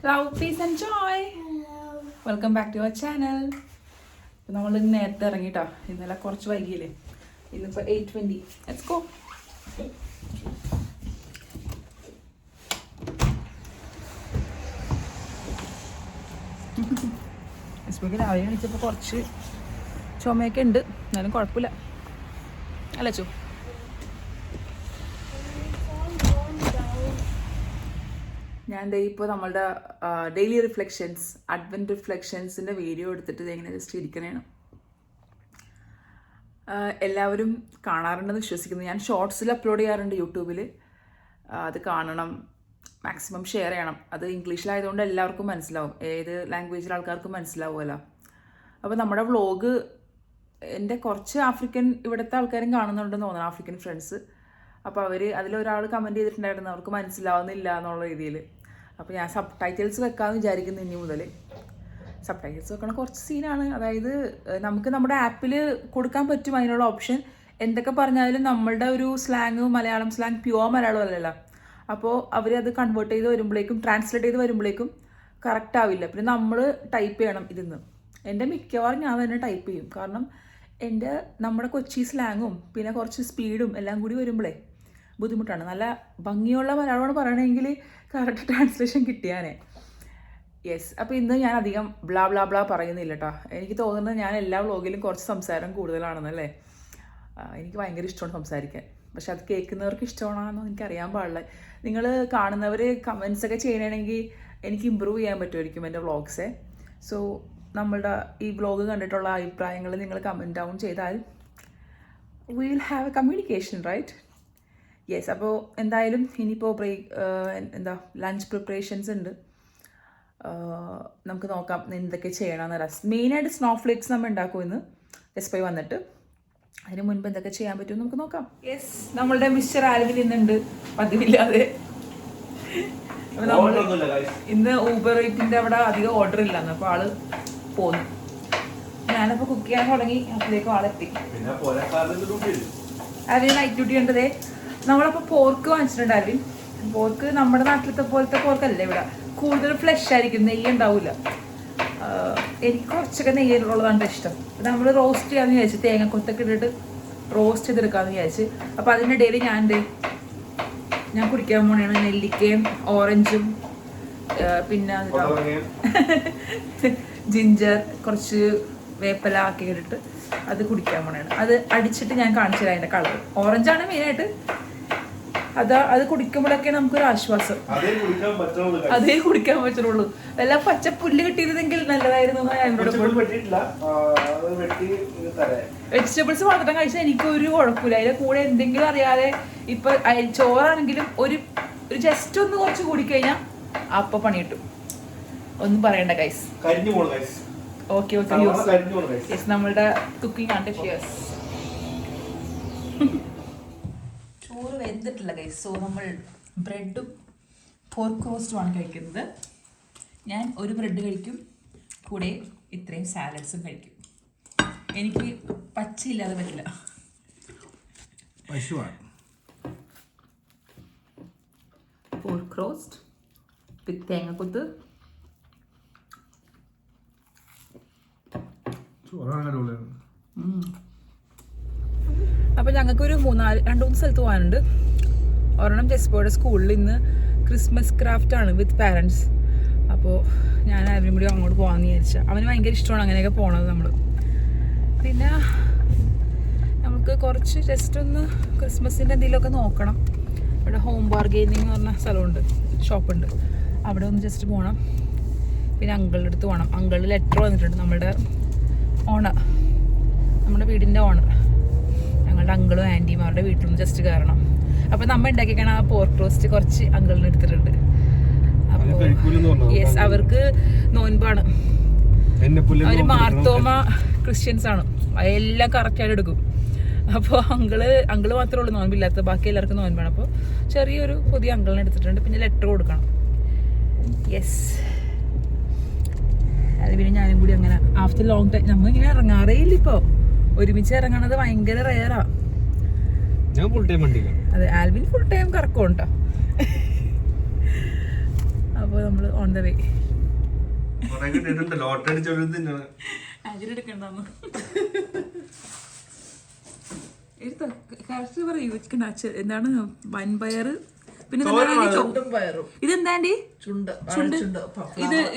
Love, peace and joy. Hello. Welcome back to our channel. നമ്മൾ നേരത്തെ ഇറങ്ങിട്ടോ, ഇന്നലെ കുറച്ച് വൈകിയില്ലേ, ഇന്നിപ്പോൾ 8:20. Let's go. ഫേസ്ബുക്കിൽ രാവിലെ എണീച്ചപ്പോൾ കുറച്ച് ചുമയൊക്കെ ഉണ്ട്, എന്നാലും കുഴപ്പമില്ല അല്ലേ ചോ? ഞാൻ ഇപ്പോൾ നമ്മളുടെ ഡെയിലി റിഫ്ലക്ഷൻസ്, അഡ്വെൻറ്റ് റിഫ്ലക്ഷൻസിൻ്റെ വീഡിയോ എടുത്തിട്ട് ഇങ്ങനെ ജസ്റ്റ് ഇരിക്കണേണ്. എല്ലാവരും കാണാറുണ്ടെന്ന് വിശ്വസിക്കുന്നു. ഞാൻ ഷോർട്സിൽ അപ്ലോഡ് ചെയ്യാറുണ്ട് യൂട്യൂബിൽ. അത് കാണണം, മാക്സിമം ഷെയർ ചെയ്യണം. അത് ഇംഗ്ലീഷിലായതുകൊണ്ട് എല്ലാവർക്കും മനസ്സിലാവും, ഏത് ലാംഗ്വേജിലെ ആൾക്കാർക്കും മനസ്സിലാവുമല്ലോ. അപ്പോൾ നമ്മുടെ വ്ളോഗ് എൻ്റെ കുറച്ച് ഇവിടുത്തെ ആൾക്കാരും കാണുന്നുണ്ടെന്ന് തോന്നുന്നു, ആഫ്രിക്കൻ ഫ്രണ്ട്സ്. അപ്പോൾ അവർ അതിലൊരാൾ കമൻറ്റ് ചെയ്തിട്ടുണ്ടായിരുന്നു അവർക്ക് മനസ്സിലാവുന്നില്ല എന്നുള്ള രീതിയിൽ. അപ്പോൾ ഞാൻ സബ് ടൈറ്റിൽസ് വെക്കാമെന്ന് വിചാരിക്കുന്നു ഇനി മുതൽ. സബ് ടൈറ്റിൽസ് വെക്കണ കുറച്ച് സീനാണ്. അതായത് നമുക്ക് നമ്മുടെ ആപ്പിൽ കൊടുക്കാൻ പറ്റും അതിനുള്ള ഓപ്ഷൻ. എന്തൊക്കെ പറഞ്ഞാലും നമ്മളുടെ ഒരു slang, Malayalam slang pure Malayalam അല്ലല്ലോ. അപ്പോൾ അവരത് കൺവേർട്ട് ചെയ്ത് വരുമ്പോഴേക്കും, ട്രാൻസ്ലേറ്റ് ചെയ്ത് വരുമ്പോഴേക്കും കറക്റ്റ് ആവില്ല. പിന്നെ നമ്മൾ ടൈപ്പ് ചെയ്യണം ഇതിന്ന്. എൻ്റെ മിക്കവാറും ഞാൻ തന്നെ ടൈപ്പ് ചെയ്യും. കാരണം നമ്മുടെ കൊച്ചി സ്ലാങ്ങും പിന്നെ കുറച്ച് സ്പീഡും എല്ലാം കൂടി വരുമ്പോഴേ ബുദ്ധിമുട്ടാണ്. നല്ല ഭംഗിയുള്ള മലയാളമാണ് പറയണമെങ്കിൽ കറക്റ്റ് ട്രാൻസ്ലേഷൻ കിട്ടിയാനേ. യെസ്. അപ്പോൾ ഇന്ന് ഞാൻ അധികം ബ്ലാ ബ്ലാ ബ്ലാ പറയുന്നില്ല കേട്ടോ. എനിക്ക് തോന്നുന്നത് ഞാൻ എല്ലാ വ്ളോഗിലും കുറച്ച് സംസാരം കൂടുതലാണെന്നല്ലേ. എനിക്ക് ഭയങ്കര ഇഷ്ടമാണ് സംസാരിക്കാൻ. പക്ഷെ അത് കേൾക്കുന്നവർക്ക് ഇഷ്ടമാണെന്നോ എനിക്കറിയാൻ പാടില്ല. നിങ്ങൾ കാണുന്നവർ കമൻസൊക്കെ ചെയ്യണമെങ്കിൽ എനിക്ക് ഇമ്പ്രൂവ് ചെയ്യാൻ പറ്റുമായിരിക്കും എൻ്റെ വ്ളോഗ്സെ. സോ നമ്മളുടെ ഈ വ്ളോഗ് കണ്ടിട്ടുള്ള അഭിപ്രായങ്ങൾ നിങ്ങൾ കമൻറ്റ് ഡൗൺ ചെയ്താൽ we will have a communication, right? Yes. അപ്പോൾ എന്തായാലും ഇനിയിപ്പോൾ ലഞ്ച് പ്രിപ്പറേഷൻസ് ഉണ്ട്. നമുക്ക് നോക്കാം എന്തൊക്കെ ചെയ്യണമെന്ന്. മെയിനായിട്ട് സ്നോഫ്ലേക്സ് നമ്മൾ ഉണ്ടാക്കും ഇന്ന് എസ്പൈ വന്നിട്ട്. അതിന് മുൻപ് എന്തൊക്കെ ചെയ്യാൻ പറ്റുമെന്ന് നമുക്ക് നോക്കാം. യെസ്, നമ്മളുടെ മിസ്റ്റർ ആൽവിൻ ഇന്നുണ്ട് പതിവില്ലാതെ. അപ്പോൾ നമ്മൾ ഇന്ന് ഊബർ ഈറ്റിൻ്റെ അവിടെ അധികം ഓർഡർ ഇല്ലാന്ന്, അപ്പോൾ ആള് പോന്നു. ഞാനപ്പോൾ കുക്ക് ചെയ്യാൻ തുടങ്ങി, അപ്പോഴേക്കും ആളെത്തി. ആൽവിൻ നൈറ്റ് ഡ്യൂട്ടി ഉണ്ടതേ. നമ്മളപ്പോൾ പോർക്ക് വാങ്ങിച്ചിട്ടുണ്ട് ആൽവിൻ. പോർക്ക് നമ്മുടെ നാട്ടിലത്തെ പോലത്തെ പോർക്കല്ല ഇവിടെ, കൂടുതൽ ഫ്ലഷ് ആയിരിക്കും, നെയ്യ് ഉണ്ടാവില്ല. എനിക്ക് കുറച്ചൊക്കെ നെയ്യുള്ളതാണ് ഇഷ്ടം. നമ്മൾ റോസ്റ്റ് ചെയ്യാമെന്ന് വിചാരിച്ചു, തേങ്ങക്കൊത്തൊക്കെ ഇട്ടിട്ട് റോസ്റ്റ് ചെയ്തെടുക്കാമെന്ന് വിചാരിച്ച്. അപ്പോൾ അതിൻ്റെ ഇടയിൽ ഞാൻ കുടിക്കാൻ പോണെയാണ് നെല്ലിക്കയും ഓറഞ്ചും പിന്നെ ജിഞ്ചർ, കുറച്ച് വേപ്പല ആക്കി ഇട്ടിട്ട് അത് കുടിക്കാൻ പോണെയാണ്. അത് അടിച്ചിട്ട് ഞാൻ കാണിച്ചു തരാം അതിൻ്റെ കളർ. ഓറഞ്ചാണ് മെയിനായിട്ട്. അത് കുടിക്കുമ്പോഴൊക്കെ നമുക്കൊരു ആശ്വാസം. അതേ കുടിക്കാൻ പറ്റുള്ളൂ. വല്ല പച്ചപ്പുല്ല് കിട്ടിയിരുന്നെങ്കിൽ നല്ലതായിരുന്നു. വെജിറ്റബിൾസ് മാത്രം കഴിച്ചാൽ എനിക്കൊരു കുഴപ്പമില്ല. അതിന്റെ കൂടെ എന്തെങ്കിലും അറിയാതെ ഇപ്പൊ ചോറാണെങ്കിലും ഒരു ജസ്റ്റ് ഒന്ന് കുറച്ച് കൂടിക്കഴിഞ്ഞാൽ അപ്പൊ പണി കിട്ടും. ഒന്നും പറയണ്ട ഗൈസ്. Okay okay. യെസ്, നമ്മളുടെ കുക്കിംഗ് ആണ്. ഷിയേഴ്സ്. ചോറ് വെന്തിട്ടില്ല ഗൈസ്. സോ നമ്മൾ ബ്രെഡും പോർക്ക് റോസ്റ്റുമാണ് കഴിക്കുന്നത്. ഞാൻ ഒരു ബ്രെഡ് കഴിക്കും, കൂടെ ഇത്രയും സാലഡ്സും കഴിക്കും. എനിക്ക് പച്ചയില്ലാതെ പറ്റില്ല. പോർക്ക് റോസ്റ്റ് വിത്ത് തേങ്ങക്കൊത്ത്. അപ്പോൾ ഞങ്ങൾക്കൊരു 2-3 സ്ഥലത്ത് പോകാനുണ്ട്. ഒരെണ്ണം ജസ്പോയുടെ സ്കൂളിൽ ഇന്ന് ക്രിസ്മസ് ക്രാഫ്റ്റ് ആണ് വിത്ത് പാരൻസ്. അപ്പോൾ ഞാൻ അവരും കൂടി അങ്ങോട്ട് പോകാമെന്ന് വിചാരിച്ചാൽ. അവന് ഭയങ്കര ഇഷ്ടമാണ് അങ്ങനെയൊക്കെ പോണത് നമ്മൾ. പിന്നെ നമുക്ക് കുറച്ച് ജസ്റ്റ് ഒന്ന് ക്രിസ്മസിൻ്റെ എന്തെങ്കിലുമൊക്കെ നോക്കണം. ഇവിടെ ഹോം ബാർഗെയിനിങ് എന്ന് പറഞ്ഞ സ്ഥലമുണ്ട്, ഷോപ്പുണ്ട്. അവിടെ ഒന്ന് ജസ്റ്റ് പോകണം. പിന്നെ അങ്കിളുടെ അടുത്ത് പോകണം. അങ്കിളിൽ ലെറ്റർ വന്നിട്ടുണ്ട്, നമ്മുടെ വീടിൻ്റെ ഓണർ. ഞങ്ങളുടെ അങ്കിളും ആൻറ്റിമാരുടെ വീട്ടിലൊന്ന് ജസ്റ്റ് കയറണം. അപ്പോൾ നമ്മൾ ഉണ്ടാക്കിക്കണ ആ പോർക്ക് റോസ്റ്റ് കുറച്ച് അങ്കിളിന് എടുത്തിട്ടുണ്ട്. അപ്പോൾ യെസ്, അവർക്ക് നോൻപാണ്. അവർ മാർത്തോമ ക്രിസ്ത്യൻസ് ആണ്. എല്ലാം കറക്റ്റായിട്ട് എടുക്കും. അപ്പോൾ അങ്കിള് മാത്രമേ ഉള്ളൂ നോൻപില്ലാത്തത്, ബാക്കി എല്ലാവർക്കും നോൻപാണ്. അപ്പോൾ ചെറിയൊരു പുതിയ അങ്കിളിനെ എടുത്തിട്ടുണ്ട്. പിന്നെ ലെറ്റർ കൊടുക്കണം. യെസ്, അത് പിന്നെ ഞാനും കൂടി അങ്ങനെ ആഫ്റ്റർ ലോങ് ടൈം നമ്മളിങ്ങനെ ഇറങ്ങാറേ ഇല്ല. ഇപ്പോൾ ഒരുമിച്ച് ഇറങ്ങണത് ഭയങ്കര റെയറാ. അതെ, ആൽവിൻ ഫുൾ ടൈം കറക്കും കേട്ടോ. അപ്പോൾ നമ്മൾ ഓൺ ദ വേ. എടുക്കണ്ടെന്ന് എന്താണ് വൻപയർ പിന്നെ ഇതെന്താണ്ടി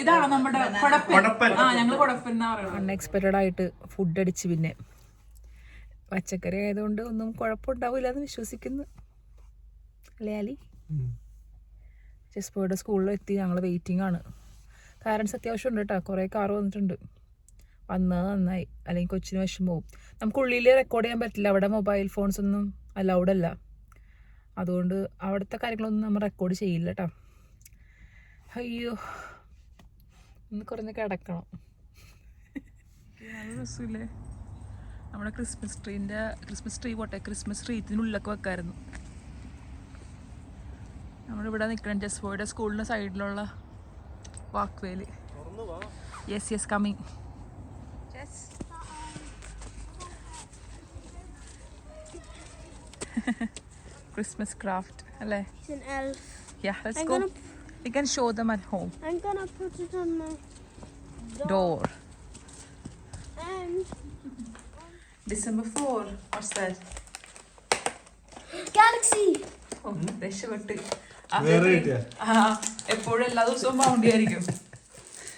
ഇതാണോ നമ്മുടെ കൊടപ്പൻ? ആ ഞങ്ങള് കൊടപ്പൻ എന്നാ പറയുന്നത്. അൺഎക്സ്പെക്റ്റഡ് ആയിട്ട് ഫുഡ് അടിച്ച് പിന്നെ പച്ചക്കറി ആയതുകൊണ്ട് ഒന്നും കുഴപ്പമുണ്ടാവില്ല എന്ന് വിശ്വസിക്കുന്നു അല്ലേ ആലി? ജസ്പോയുടെ സ്കൂളിൽ എത്തി. ഞങ്ങൾ വെയിറ്റിംഗ് ആണ്. പാരൻസ് അത്യാവശ്യം ഉണ്ട് കേട്ടോ. കുറേ കാർ വന്നിട്ടുണ്ട്. വന്നത് നന്നായി, അല്ലെങ്കിൽ കൊച്ചിന് വിഷമവും. നമുക്കുള്ളിൽ റെക്കോർഡ് ചെയ്യാൻ പറ്റില്ല, അവിടെ മൊബൈൽ ഫോൺസ് ഒന്നും അലൗഡ് അല്ല. അതുകൊണ്ട് അവിടുത്തെ കാര്യങ്ങളൊന്നും നമ്മൾ റെക്കോർഡ് ചെയ്യില്ല കേട്ടോ. അയ്യോ, ഇന്ന് കുറഞ്ഞ കിടക്കണം. നല്ല രസമില്ലേ നമ്മുടെ ക്രിസ്മസ് ട്രീ പോട്ടെ, ക്രിസ്മസ് ട്രീത്തിനുള്ളിലൊക്കെ വെക്കായിരുന്നു. നമ്മളിവിടെ നിൽക്കണം ജസ്പോയുടെ സ്കൂളിൻ്റെ സൈഡിലുള്ള വാക്ക് വേല്. Yes coming. Christmas craft, alle. He's an elf. Yeah, let's go. We can show them at home. I'm gonna put it on my Door. And December 4. What's that? Galaxy. Oh, രക്ഷപ്പെട്ട്. എപ്പോഴും എല്ലാ ദിവസവും bounty ആയിരിക്കും.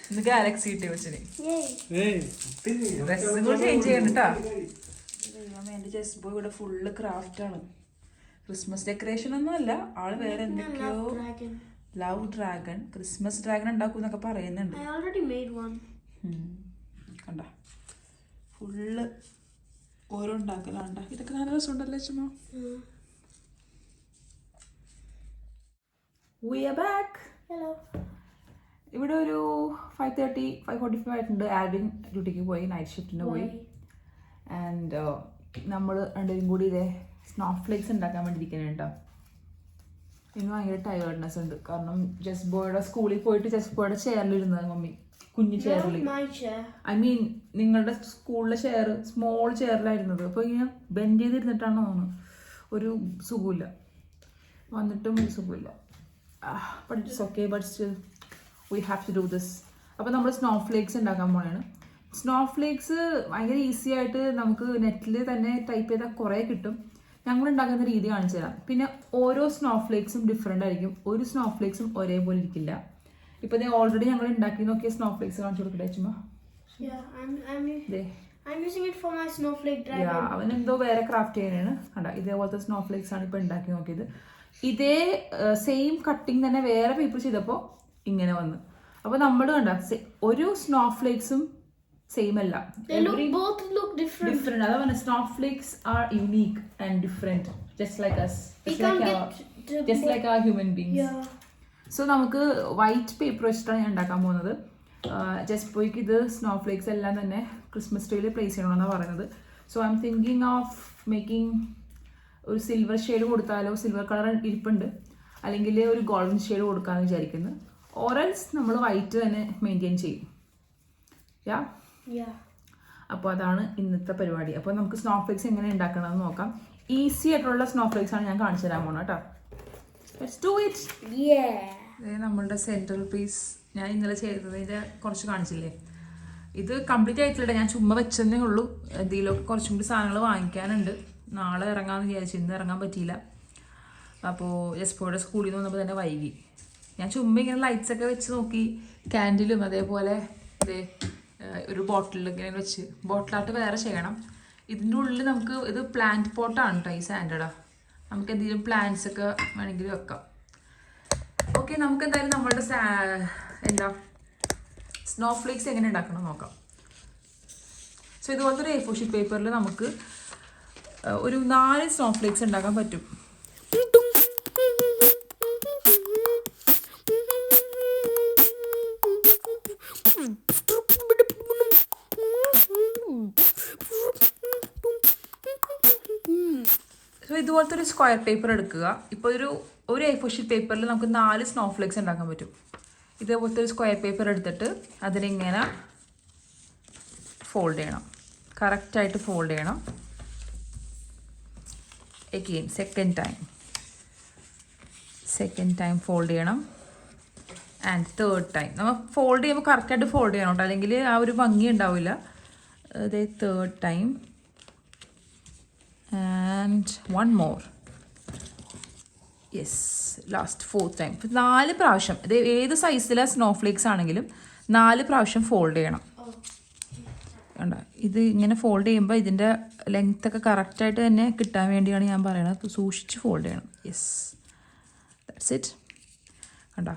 ഇന്ന് Galaxy കിട്ടിയ കൊച്ചിന്. ഡ്രസ്സുകൾ change ചെയ്യണം കേട്ടോ. എൻ്റെ ജസ്റ്റ് ബോയ് ഇവിടെ ഫുള്ള് ക്രാഫ്റ്റാണ്. ക്രിസ്മസ് ഡെക്കറേഷൻ ഒന്നും അല്ല, ആള് വേറെ എന്തൊക്കെയോ. ലവ് ഡ്രാഗൺ, ക്രിസ്മസ് ഡ്രാഗൺ ഉണ്ടാക്കും എന്നൊക്കെ പറയുന്നുണ്ട്. കണ്ട ഫുള്ള് ഓരോ ഉണ്ടാക്കലാണ്ട. ഇതൊക്കെ നല്ല രസമുണ്ടല്ലേ ചുമ്മാ. We are back. Hello. ഇവിടെ ഒരു 5:30, 5:45 ആയിട്ടുണ്ട്. ആൽവിൻ ഡ്യൂട്ടിക്ക് പോയി, നൈറ്റ് ഷിഫ്റ്റിന് പോയി. ആൻഡ് നമ്മൾ രണ്ടുപേരും കൂടി ഇതേ സ്നോ ഫ്ലേക്സ് ഉണ്ടാക്കാൻ വേണ്ടിയിരിക്കുന്നത് കേട്ടോ. ഇന്ന് ഭയങ്കര ടയേർഡ്നെസ് ഉണ്ട്, കാരണം ജസ്റ്റ് ബോയുടെ സ്കൂളിൽ പോയിട്ട് ജസ്റ്റ് ബോയുടെ ചെയറിലിരുന്നത് മമ്മി, കുഞ്ഞു ചെയറിൽ. ഐ മീൻ നിങ്ങളുടെ സ്കൂളിലെ ചെയർ, സ്മോൾ ചെയറിലായിരുന്നത്. അപ്പോൾ ഇങ്ങനെ ബെൻഡ് ചെയ്തിരുന്നിട്ടാണ് തോന്നുന്നു, ഒരു സുഖമില്ല, വന്നിട്ടും ഒരു സുഖമില്ല. But it's okay, but still we have to do this. അപ്പോൾ നമ്മൾ സ്നോ ഫ്ലേക്സ് ഉണ്ടാക്കാൻ പോവുകയാണ്. സ്നോ ഫ്ലേക്സ് ഭയങ്കര ഈസി ആയിട്ട് നമുക്ക് നെറ്റിൽ തന്നെ ടൈപ്പ് ചെയ്താൽ കുറേ കിട്ടും. ഞങ്ങൾ ഉണ്ടാക്കുന്ന രീതി കാണിച്ചു തരാം. പിന്നെ ഓരോ സ്നോ ഫ്ലേക്സും ഡിഫറെൻ്റ് ആയിരിക്കും, ഒരു സ്നോ ഫ്ലേക്സും ഒരേപോലെ ഇരിക്കില്ല. ഇപ്പോൾ ഇത് ഓൾറെഡി ഞങ്ങൾ ഉണ്ടാക്കി നോക്കിയ സ്നോ ഫ്ലേക്സ് കാണിച്ചു കൊടുക്കട്ടെ ചുമ്മാ. അവൻ എന്തോ വേറെ ക്രാഫ്റ്റ് ചെയ്യാനാണ്. കണ്ട ഇതേപോലത്തെ സ്നോ ഫ്ലേക്സ് ആണ് ഇപ്പോൾ ഉണ്ടാക്കി നോക്കിയത്. ഇതേ സെയിം കട്ടിങ് തന്നെ വേറെ പേപ്പർ ചെയ്തപ്പോൾ ഇങ്ങനെ വന്നു. അപ്പോൾ നമ്മൾ കണ്ട ഒരു സ്നോ ഫ്ലേക്സും സെയിം അല്ല, ഡിഫറെന്റ്. അതാ പറഞ്ഞ snow flakes R unique and different, just like us, just like our human beings. So നമുക്ക് വൈറ്റ് പേപ്പർ വെച്ചിട്ടാണ് ഞാൻ ഉണ്ടാക്കാൻ പോകുന്നത്. ജസ്റ്റ് പോയിക്ക് ഇത് സ്നോ ഫ്ലേക്സ് എല്ലാം തന്നെ ക്രിസ്മസ് ട്രീയിൽ പ്ലേസ് ചെയ്യണമെന്നാണ് പറയുന്നത്. So I M thinking of making ഒരു സിൽവർ ഷെയ്ഡ് കൊടുത്താലോ, സിൽവർ കളർ ഇരിപ്പുണ്ട്, അല്ലെങ്കിൽ ഒരു ഗോൾഡൻ ഷെയ്ഡ് കൊടുക്കാമെന്ന് വിചാരിക്കുന്നു. ഓറൽസ് നമ്മൾ വൈറ്റ് തന്നെ മെയിൻറ്റെയിൻ ചെയ്യും. അപ്പോൾ അതാണ് ഇന്നത്തെ പരിപാടി. അപ്പോൾ നമുക്ക് സ്നോ ഫ്ലേക്സ് എങ്ങനെ ഉണ്ടാക്കണമെന്ന് നോക്കാം. ഈസി ആയിട്ടുള്ള സ്നോ ഫ്ലേക്സ് ആണ് ഞാൻ കാണിച്ചു തരാൻ പോകണം കേട്ടോ. Let's do it. നമ്മളുടെ സെൻട്രൽ പീസ് ഞാൻ ഇന്നലെ ചെയ്തതിൻ്റെ കുറച്ച് കാണിച്ചില്ലേ, ഇത് കംപ്ലീറ്റ് ആയിട്ടില്ല, ഞാൻ ചുമ്മാ വെച്ചതേ ഉള്ളൂ. എന്തെങ്കിലുമൊക്കെ കുറച്ചും കൂടി സാധനങ്ങൾ വാങ്ങിക്കാനുണ്ട്. നാളെ ഇറങ്ങാമെന്ന് വിചാരിച്ചു, ഇന്ന് ഇറങ്ങാൻ പറ്റിയില്ല. അപ്പോൾ ജസ്പോയുടെ സ്കൂളിൽ നിന്ന് വന്നപ്പോൾ തന്നെ വൈകി. ഞാൻ ചുമ്മാ ഇങ്ങനെ ലൈറ്റ്സ് ഒക്കെ വെച്ച് നോക്കി, ക്യാൻഡിലും അതേപോലെ ഒരു ബോട്ടിൽ ഇങ്ങനെ വെച്ച്, ബോട്ടിലായിട്ട് വേറെ ചെയ്യണം. ഇതിൻ്റെ ഉള്ളിൽ നമുക്ക് ഇത് പ്ലാന്റ് പോട്ടാണ് കേട്ടോ, ഈ സാൻഡഡാ. നമുക്ക് എന്തെങ്കിലും പ്ലാന്റ്സ് ഒക്കെ വേണമെങ്കിൽ വെക്കാം. ഓക്കെ, നമുക്ക് എന്തായാലും നമ്മളുടെ സ്നോ ഫ്ലേക്സ് എങ്ങനെ ഉണ്ടാക്കണം നോക്കാം. സോ ഇതുപോലത്തെ ഒരു A4 ഷീറ്റ് പേപ്പറിൽ നമുക്ക് ഒരു 4 സ്നോ ഫ്ലേക്സ് ഉണ്ടാക്കാൻ പറ്റും. സോ ഇതുപോലത്തെ ഒരു സ്ക്വയർ പേപ്പർ എടുക്കുക. ഇപ്പോൾ ഒരു A4 ഷീറ്റ് പേപ്പറിൽ നമുക്ക് 4 സ്നോ ഫ്ലേക്സ് ഉണ്ടാക്കാൻ പറ്റും. ഇതേപോലത്തെ ഒരു സ്ക്വയർ പേപ്പർ എടുത്തിട്ട് അതിനിങ്ങനെ ഫോൾഡ് ചെയ്യണം, കറക്റ്റായിട്ട് ഫോൾഡ് ചെയ്യണം. എഗെയിൻ സെക്കൻഡ് ടൈം ഫോൾഡ് ചെയ്യണം. ആൻഡ് തേർഡ് ടൈം നമ്മൾ ഫോൾഡ് ചെയ്യുമ്പോൾ കറക്റ്റായിട്ട് ഫോൾഡ് ചെയ്യണം കേട്ടോ, അല്ലെങ്കിൽ ആ ഒരു ഭംഗി ഉണ്ടാവില്ല. അതെ, third time and one more. Yes, last fourth time. 4 പ്രാവശ്യം, ഇത് ഏത് സൈസിലെ സ്നോഫ്ലേക്സ് ആണെങ്കിലും 4 പ്രാവശ്യം ഫോൾഡ് ചെയ്യണം. കണ്ടോ, ഇത് ഇങ്ങനെ ഫോൾഡ് ചെയ്യുമ്പോൾ ഇതിൻ്റെ ലെങ്ത് ഒക്കെ കറക്റ്റായിട്ട് തന്നെ കിട്ടാൻ വേണ്ടിയാണ് ഞാൻ പറയണത്. സൂക്ഷിച്ച് ഫോൾഡ് ചെയ്യണം. Yes, that's it. കണ്ടോ,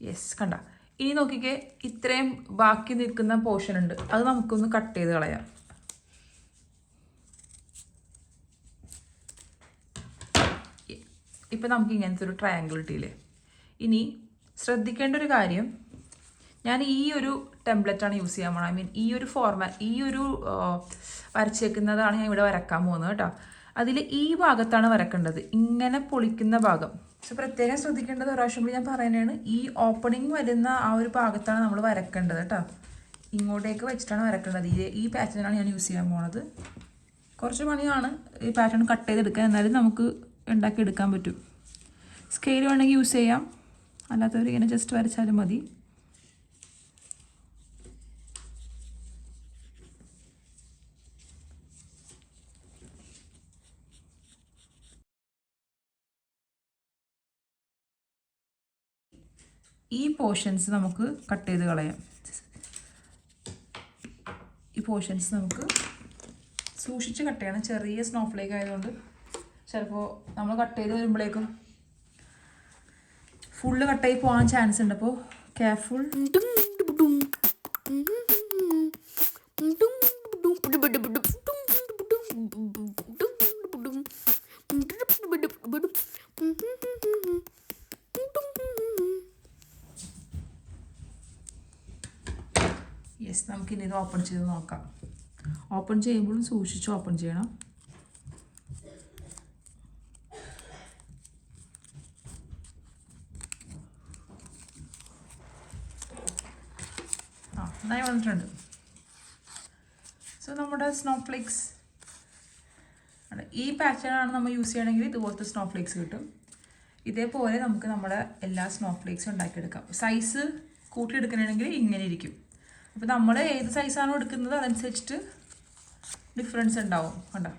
യെസ്, കണ്ട. ഇനി നോക്കിക്കേ, ഇത്രയും ബാക്കി നിൽക്കുന്ന പോർഷൻ ഉണ്ട്, അത് നമുക്കൊന്ന് കട്ട് ചെയ്ത് കളയാം. ഇപ്പം നമുക്ക് ഇങ്ങനത്തെ ഒരു ട്രയാങ്കിൾ കിട്ടിയില്ലേ. ഇനി ശ്രദ്ധിക്കേണ്ട ഒരു കാര്യം, ഞാൻ ഈ ഒരു ടെംപ്ലേറ്റാണ് യൂസ് ചെയ്യാൻ പോകുന്നത്. ഐ മീൻ ഈ ഒരു ഫോർമാറ്റ്, ഈ ഒരു വരച്ചേക്കുന്നതാണ് ഞാൻ ഇവിടെ വരക്കാൻ പോകുന്നത് കേട്ടോ. അതിൽ ഈ ഭാഗത്താണ് വരക്കേണ്ടത്, ഇങ്ങനെ പൊളിക്കുന്ന ഭാഗം. സോ പ്രത്യേകം ശ്രദ്ധിക്കേണ്ടത്, ഒരു പ്രാവശ്യം കൂടി ഞാൻ പറയുന്നതാണ്, ഈ ഓപ്പണിങ് വരുന്ന ആ ഒരു ഭാഗത്താണ് നമ്മൾ വരക്കേണ്ടത് കേട്ടോ. ഇങ്ങോട്ടേക്ക് വെച്ചിട്ടാണ് വരക്കേണ്ടത്. ഈ പാറ്റേണാണ് ഞാൻ യൂസ് ചെയ്യാൻ പോകുന്നത്. കുറച്ച് പണിയാണ് ഈ പാറ്റേൺ കട്ട് ചെയ്തെടുക്കാൻ, എന്നാലും നമുക്ക് ഉണ്ടാക്കിയെടുക്കാൻ പറ്റും. സ്കെയിൽ വേണമെങ്കിൽ യൂസ് ചെയ്യാം, അല്ലാത്തവർ ഇങ്ങനെ ജസ്റ്റ് വരച്ചാലും മതി. ഈ പോർഷൻസ് നമുക്ക് കട്ട് ചെയ്ത് കളയാം. ഈ പോർഷൻസ് നമുക്ക് സൂക്ഷിച്ച് കട്ട് ചെയ്യണം. ചെറിയ സ്നോഫ്ലേക്ക് ആയതുകൊണ്ട് ചിലപ്പോൾ നമ്മൾ കട്ട് ചെയ്ത് വരുമ്പോഴേക്കും ഫുള്ള് കട്ടായി പോകാൻ ചാൻസ് ഉണ്ട്. അപ്പോൾ കെയർഫുൾ. യെസ്, നമുക്കിനി ഇത് ഓപ്പൺ ചെയ്ത് നോക്കാം. ഓപ്പൺ ചെയ്യുമ്പോഴും സൂക്ഷിച്ച് ഓപ്പൺ ചെയ്യണം. നന്നായി വന്നിട്ടുണ്ട്. സോ നമ്മുടെ സ്നോഫ്ലേക്സ് ഈ പാറ്റേണാണ് നമ്മൾ യൂസ് ചെയ്യണമെങ്കിൽ ഇതുപോലത്തെ സ്നോഫ്ലേക്സ് കിട്ടും. ഇതേപോലെ നമുക്ക് നമ്മുടെ എല്ലാ സ്നോഫ്ലേക്സും ഉണ്ടാക്കിയെടുക്കാം. സൈസ് കൂട്ടിയെടുക്കണമെങ്കിൽ ഇങ്ങനെ ഇരിക്കും. അപ്പോൾ നമ്മൾ ഏത് സൈസാണോ എടുക്കുന്നത് അതനുസരിച്ചിട്ട് ഡിഫറൻസ് ഉണ്ടാവും. കണ്ടോ,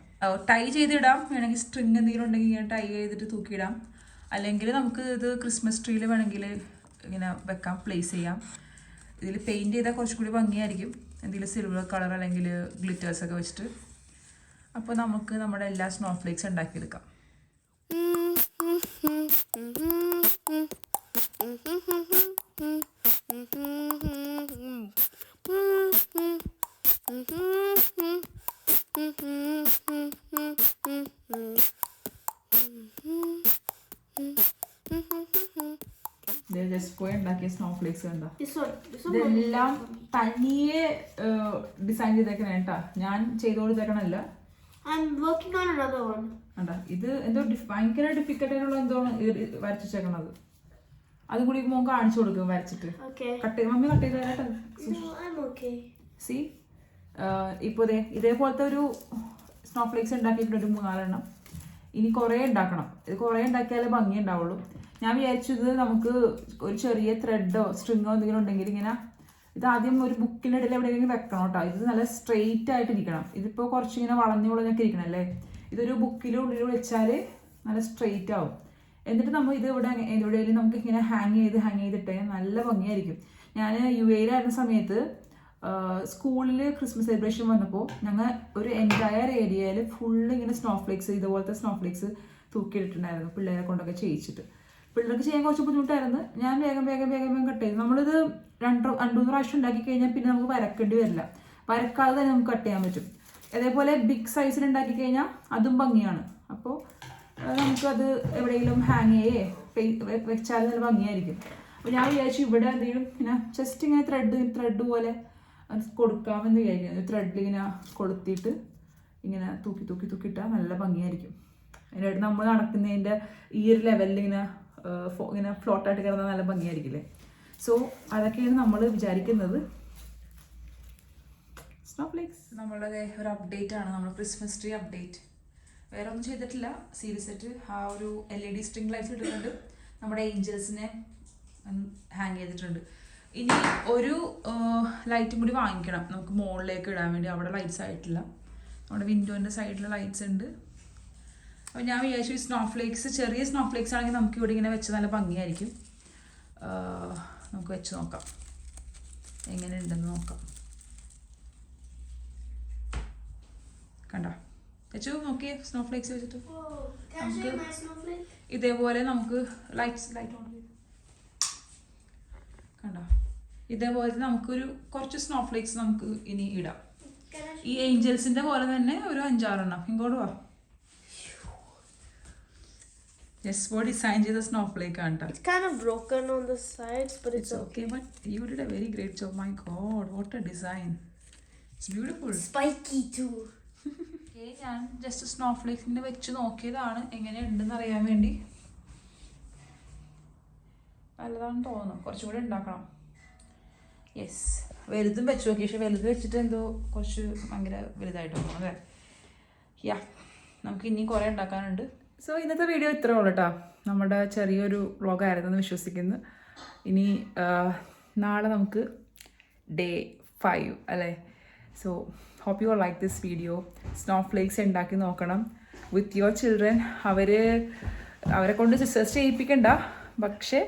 ടൈ ചെയ്തിടാം. വേണമെങ്കിൽ സ്ട്രിങ് എന്തെങ്കിലും ഉണ്ടെങ്കിൽ ഇങ്ങനെ ടൈ ചെയ്തിട്ട് തൂക്കിയിടാം. അല്ലെങ്കിൽ നമുക്ക് ഇത് ക്രിസ്മസ് ട്രീയിൽ വേണമെങ്കിൽ ഇങ്ങനെ വെക്കാം, പ്ലേസ് ചെയ്യാം. ഇതിൽ പെയിൻറ്റ് ചെയ്താൽ കുറച്ചുകൂടി ഭംഗിയായിരിക്കും, എന്തെങ്കിലും സിൽവർ കളർ അല്ലെങ്കിൽ ഗ്ലിറ്റേഴ്സൊക്കെ വെച്ചിട്ട്. അപ്പോൾ നമുക്ക് നമ്മുടെ എല്ലാ സ്നോഫ്ലേക്സ് ഉണ്ടാക്കിയെടുക്കാം. ജസ്റ്റ് പോയി ഉണ്ടാക്കിയ സ്നോഫ്ലേക്സ് കണ്ടോ, ഇതെല്ലാം തനിയെ ഡിസൈൻ ചെയ്തേക്കണ കേട്ടാ, ഞാൻ ചെയ്ത് കൊടുത്തേക്കണല്ല. കണ്ടാ, ഇത് എന്തോ ഭയങ്കര ഡിഫിക്കൽട്ട് ആയിട്ടുള്ള എന്തോ വരച്ചേക്കണത്. അതും കൂടി മോൻ കാണിച്ചു കൊടുക്കും വരച്ചിട്ട്. മമ്മി കട്ട് ചെയ്ത് തരാട്ടോ. സി, ഇപ്പോൾ ഇതേപോലത്തെ ഒരു സ്നോഫ്ലേക്സ് ഉണ്ടാക്കിയിട്ടുണ്ട്, ഒരു 3-4 എണ്ണം. ഇനി കുറേ ഉണ്ടാക്കണം. ഇത് കുറേ ഉണ്ടാക്കിയാലേ ഭംഗി ഉണ്ടാവുള്ളൂ. ഞാൻ വിചാരിച്ചത് നമുക്ക് ഒരു ചെറിയ ത്രെഡോ സ്ട്രിങ്ങോ എന്തെങ്കിലും ഉണ്ടെങ്കിൽ ഇങ്ങനെ ഇത് ആദ്യം ഒരു ബുക്കിൻ്റെ ഇടയിൽ എവിടെയെങ്കിലും വെക്കണം കേട്ടോ. ഇത് നല്ല സ്ട്രെയിറ്റ് ആയിട്ട് ഇരിക്കണം. ഇതിപ്പോൾ കുറച്ചിങ്ങനെ വളഞ്ഞൊക്കെ ഇരിക്കണല്ലേ. ഇതൊരു ബുക്കിൻ്റെ ഉള്ളിൽ വെച്ചാൽ നല്ല സ്ട്രെയിറ്റ് ആവും. എന്നിട്ട് നമ്മൾ ഇത് എവിടെയെങ്കിലും നമുക്ക് ഇങ്ങനെ ഹാങ് ചെയ്തിട്ടേ നല്ല ഭംഗിയായിരിക്കും. ഞാൻ UAE-യിലായിരുന്ന സമയത്ത് സ്കൂളിൽ ക്രിസ്മസ് സെലിബ്രേഷൻ വന്നപ്പോൾ ഞങ്ങൾ ഒരു എൻറ്റയർ ഏരിയയിൽ ഫുള്ള് ഇങ്ങനെ സ്നോഫ്ലേക്സ്, ഇതുപോലത്തെ സ്നോഫ്ലേക്സ് തൂക്കിയിട്ടിട്ടുണ്ടായിരുന്നു, പിള്ളേരെ കൊണ്ടൊക്കെ ചെയ്യിച്ചിട്ട്. പിള്ളേർക്ക് ചെയ്യാൻ കുറച്ച് ബുദ്ധിമുട്ടായിരുന്നു. ഞാൻ വേഗം കട്ട് ചെയ്തു. നമ്മളിത് 2-3 പ്രാവശ്യം ഉണ്ടാക്കി കഴിഞ്ഞാൽ പിന്നെ നമുക്ക് വരക്കേണ്ടി വരില്ല. വരക്കാതെ തന്നെ നമുക്ക് കട്ട് ചെയ്യാൻ പറ്റും. അതേപോലെ ബിഗ് സൈസിൽ ഉണ്ടാക്കി കഴിഞ്ഞാൽ അതും ഭംഗിയാണ്. അപ്പോൾ നമുക്കത് എവിടെയെങ്കിലും ഹാങ് വെച്ചാൽ നല്ല ഭംഗിയായിരിക്കും. അപ്പോൾ ഞാൻ വിചാരിച്ചു ഇവിടെ എന്തെങ്കിലും ഇങ്ങനെ ജസ്റ്റ് ഇങ്ങനെ ത്രെഡ് പോലെ കൊടുക്കാമെന്ന് വിചാരിക്കുന്നു. ത്രെഡിൽ ഇങ്ങനെ കൊളുത്തിയിട്ട് ഇങ്ങനെ തൂക്കിയിട്ടാൽ നല്ല ഭംഗിയായിരിക്കും. അതിനായിട്ട് നമ്മൾ നടക്കുന്നതിൻ്റെ ഈ ഒരു ലെവലിൽ ഇങ്ങനെ ഫ്ലോട്ടായിട്ട് കിടന്നാൽ നല്ല ഭംഗിയായിരിക്കില്ലേ. സോ അതൊക്കെയാണ് നമ്മൾ വിചാരിക്കുന്നത്. സ്നോഫ്ലേക്സ് നമ്മളുടെ ഒരു അപ്ഡേറ്റ് ആണ്, നമ്മൾ ക്രിസ്മസ് ട്രീ അപ്ഡേറ്റ്. വേറെ ഒന്നും ചെയ്തിട്ടില്ല. സീരീസ് ആയിട്ട് ആ ഒരു LED സ്ട്രിംഗ് ലൈറ്റ്സ് ഇട്ടിട്ടുണ്ട്. നമ്മുടെ ഏഞ്ചൽസിനെ ഹാങ് ചെയ്തിട്ടുണ്ട്. ഇനി ഒരു ലൈറ്റും കൂടി വാങ്ങിക്കണം നമുക്ക് മുകളിലേക്ക് ഇടാൻ വേണ്ടി. അവിടെ ലൈറ്റ്സ് ആയിട്ടില്ല. നമ്മുടെ വിൻഡോൻ്റെ സൈഡിൽ ലൈറ്റ്സ് ഉണ്ട്. അപ്പോൾ ഞാൻ വിചാരിച്ചു സ്നോഫ്ലേക്സ്, ചെറിയ സ്നോഫ്ലേക്സ് ആണെങ്കിൽ നമുക്ക് ഇവിടെ ഇങ്ങനെ വെച്ച് നല്ല ഭംഗിയായിരിക്കും. നമുക്ക് വെച്ച് നോക്കാം എങ്ങനെ ഉണ്ടെന്ന് നോക്കാം. കണ്ടോ വെച്ചു നോക്കിയേ സ്നോഫ്ലേക്സ് വെച്ചിട്ട്. ഇതേപോലെ നമുക്ക് ലൈറ്റ് ഓൺ ചെയ്തു കണ്ടോ. ഇതേപോലെ നമുക്കൊരു കുറച്ച് സ്നോഫ്ലേക്സ് നമുക്ക് ഇനി ഇടാം. ഈ ഏഞ്ചൽസിന്റെ പോലെ തന്നെ ഒരു 5-6 എണ്ണം. ഇങ്ങോട്ട് വാ. ജസ്റ്റ് ഡിസൈൻ ചെയ്ത സ്നോഫ്ലേക്ക് ആണ് കേട്ടോ. It's kind of broken on the sides, but it's okay. But you did a very great job. My God, what a design! It's beautiful. Spiky too. ഞാൻ ജസ്റ്റ് സ്നോഫ്ലേക്സിന്റെ വെച്ച് നോക്കിയതാണ് എങ്ങനെ ഉണ്ടെന്ന് അറിയാൻ വേണ്ടി. നല്ലതാണെന്ന് തോന്നുന്നു. കുറച്ചും കൂടെ ഉണ്ടാക്കണം. യെസ്, വലുതും വെച്ച് നോക്കി. പക്ഷെ വലുത് വെച്ചിട്ട് എന്തോ കുറച്ച് ഭയങ്കര വലുതായിട്ട് തോന്നുന്നു അല്ലേ. യാ, നമുക്ക് ഇനിയും കുറേ ഉണ്ടാക്കാനുണ്ട്. സോ ഇന്നത്തെ വീഡിയോ ഇത്രേ ഉള്ളൂ കേട്ടോ. നമ്മുടെ ചെറിയൊരു വ്ളോഗായിരുന്നു എന്ന് വിശ്വസിക്കുന്നു. ഇനി നാളെ നമുക്ക് ഡേ 5 അല്ലേ. So hope you like this video. Snowflakes ഉണ്ടാക്കി നോക്കണം വിത്ത് യുവർ ചിൽഡ്രൻ. അവരെ കൊണ്ട് സിസ്റ്റേഴ്സ് ചെയ്യിപ്പിക്കണ്ട, പക്ഷേ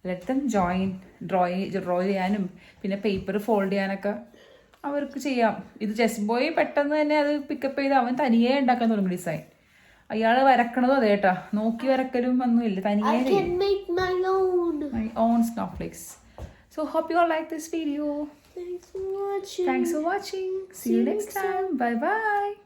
ലെറ്റ് ദം ജോയിൻ. ഡ്രോ ചെയ്യാനും പിന്നെ പേപ്പർ ഫോൾഡ് ചെയ്യാനൊക്കെ അവർക്ക് ചെയ്യാം. ഇത് ജസ്റ്റ് ബോയ് പെട്ടെന്ന് തന്നെ അത് പിക്കപ്പ് ചെയ്ത് അവൻ തനിയെ ഉണ്ടാക്കാൻ തുടങ്ങും ഡിസൈൻ. അയാൾ വരക്കണതും അതേ കേട്ടാ, നോക്കി വരക്കലും ഒന്നുമില്ല, തനിയെ my own snowflakes. So hope you all like this video. Thanks for watching. Thanks for watching. See you next time. Bye bye.